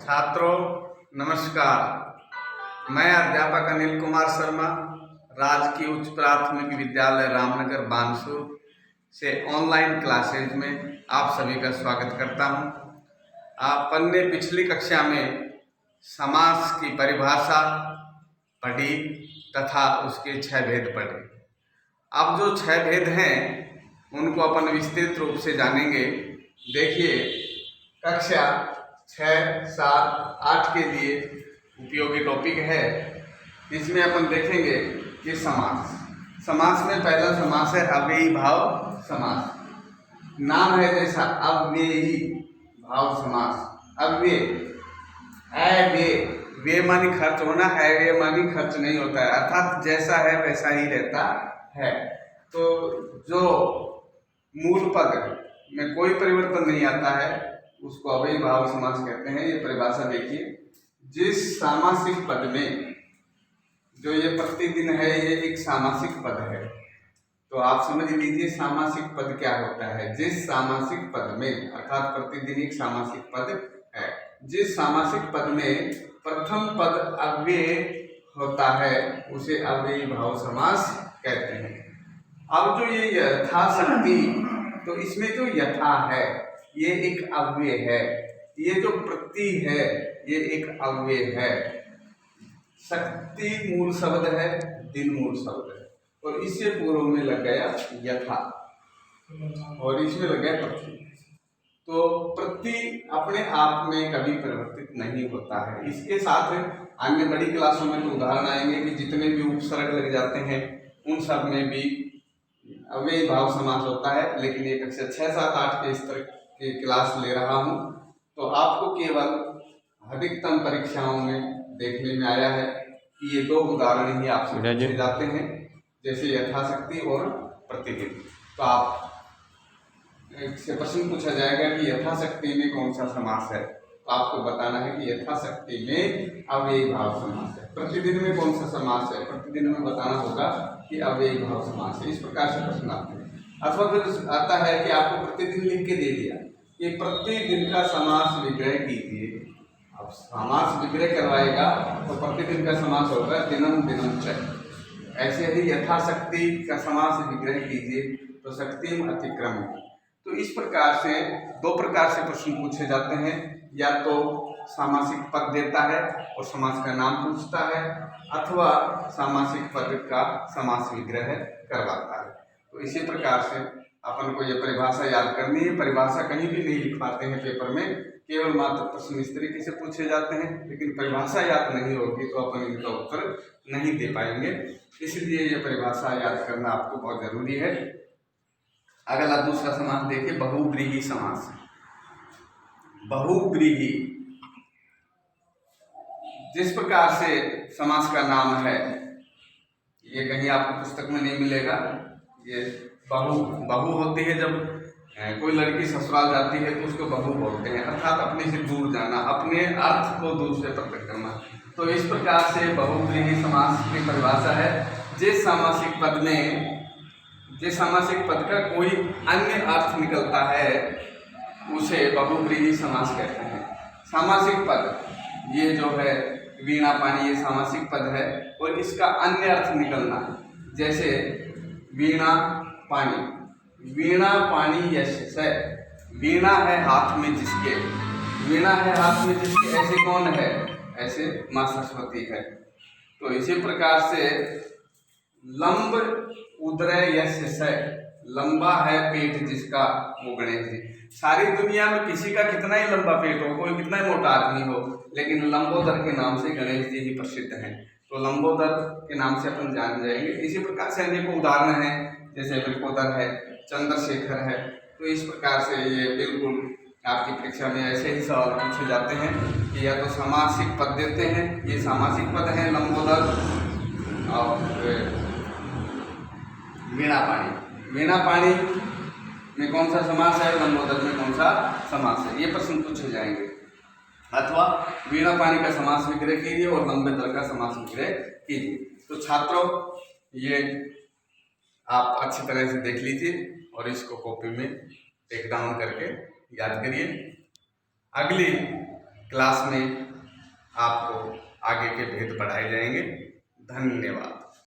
छात्रों नमस्कार। मैं अध्यापक अनिल कुमार शर्मा राजकीय उच्च प्राथमिक विद्यालय रामनगर बानसूर से ऑनलाइन क्लासेज में आप सभी का स्वागत करता हूं। अपन ने पिछली कक्षा में समास की परिभाषा पढ़ी तथा उसके 6 भेद पढ़े। अब जो 6 भेद हैं उनको अपन विस्तृत रूप से जानेंगे। देखिए, कक्षा 6, 7, 8 के लिए उपयोगी टॉपिक है। इसमें अपन देखेंगे कि समास में पहला समास है अव्ययी भाव समास। नाम है जैसा अव्ययी भाव समास। अव्यय वे मानी खर्च होना, अव्यय मानी खर्च नहीं होता है, अर्थात जैसा है वैसा ही रहता है। तो जो मूल पद में कोई परिवर्तन नहीं आता है उसको अव्ययी भाव समास कहते हैं। ये परिभाषा देखिए, जिस सामासिक पद में, जो ये प्रतिदिन है ये एक सामासिक पद है, तो आप समझ लीजिए सामासिक पद क्या होता है। जिस सामासिक पद में, अर्थात प्रतिदिन एक सामासिक पद है, जिस सामासिक पद में प्रथम पद अव्यय होता है उसे अव्ययी भाव समास कहते हैं। अब जो ये यथाशक्ति, तो इसमें जो यथा है ये एक अव्यय है, ये जो प्रति है ये एक अव्यय है। शक्ति मूल शब्द है, दिन मूल शब्द है, और इससे पूर्व में लग गया यथा और इसमें लग गया प्रति। तो प्रति अपने आप में कभी परिवर्तित नहीं होता है। इसके साथ अन्य बड़ी क्लासों में तो उदाहरण आएंगे कि जितने भी उपसर्ग लग जाते हैं उन सब में भी अव्ययी भाव समास होता है। लेकिन ये कक्षा 6, 7, 8 के स्तर की क्लास ले रहा हूँ, तो आपको केवल अधिकतम परीक्षाओं में देखने में आया है कि ये 2 उदाहरण ही आपसे पूछे जाते हैं, जैसे यथाशक्ति और प्रतिदिन। तो आप से प्रश्न पूछा जाएगा कि यथाशक्ति में कौन सा समास है, तो आपको बताना है कि यथाशक्ति में अव्ययी भाव समास है। प्रतिदिन में कौन सा समास है, प्रतिदिन में बताना होगा कि अव्ययी भाव समास है। इस प्रकार से प्रश्न आते हैं। अथवा फिर आता है कि आपको प्रतिदिन लिख के दे दिया कि प्रतिदिन का समास विग्रह कीजिए। अब समास विग्रह करवाएगा तो प्रतिदिन का समास होगा दिनम दिनम च। ऐसे ही यथाशक्ति का समास विग्रह कीजिए तो शक्तिम अतिक्रम। तो इस प्रकार से 2 प्रकार से प्रश्न पूछे जाते हैं। या तो सामासिक पद देता है और समास का नाम पूछता है, अथवा सामासिक पद का समास विग्रह करवाता है। तो इसी प्रकार से अपन को यह परिभाषा याद करनी है। परिभाषा कहीं भी नहीं लिखवाते हैं पेपर में, केवल मात्र प्रश्न इस तरीके से पूछे जाते हैं। लेकिन परिभाषा याद नहीं होगी तो अपन इनका उत्तर नहीं दे पाएंगे। इसलिए यह परिभाषा याद करना आपको बहुत जरूरी है। अगला दूसरा समास देखिए, बहुव्रीहि समास। बहुव्रीहि जिस प्रकार से समास का नाम है, ये कहीं आपको पुस्तक में नहीं मिलेगा। ये बहु होती है जब कोई लड़की ससुराल जाती है तो उसको बहु बोलते हैं, अर्थात अपने से दूर जाना, अपने अर्थ को दूर से प्रकट करना। तो इस प्रकार से बहुव्रीहि समास की परिभाषा है, जिस सामासिक पद में, जिस सामासिक पद का कोई अन्य अर्थ निकलता है उसे बहुव्रीहि समास कहते हैं। सामासिक पद ये जो है वीणा पानी, ये सामासिक पद है और इसका अन्य अर्थ निकलना, जैसे वीणा पानी, वीणा पानी यशसे। वीणा है हाथ में जिसके, वीणा है हाथ में जिसके, ऐसे कौन है? ऐसे माँ सरस्वती है। तो इसी प्रकार से लंब उदर यशसे, लंबा है पेट जिसका, वो गणेश जी। सारी दुनिया में किसी का कितना ही लंबा पेट हो, कोई कितना ही मोटा आदमी हो, लेकिन लंबोदर के नाम से गणेश जी ही प्रसिद्ध हैं। तो लंबोदर के नाम से अपन जान जाएंगे। इसी प्रकार से अनेकों उदाहरण हैं, जैसे वृकोदर है, चंद्रशेखर है। तो इस प्रकार से ये बिल्कुल आपकी परीक्षा में ऐसे ही सवाल पूछे जाते हैं कि या तो सामासिक पद देते हैं, ये सामासिक पद हैं लंबोदर और वीणा पानी। वीणा पानी में कौन सा समास है, लंबोदर में कौन सा समास है, ये प्रश्न पूछे जाएंगे। अथवा वीणा पानी का समास विग्रह कीजिए और लंबोदर का समास विग्रह कीजिए। तो छात्रों ये आप अच्छी तरह से देख लीजिए और इसको कॉपी में टेक डाउन करके याद करिए। अगली क्लास में आपको आगे के भेद पढ़ाए जाएंगे। धन्यवाद।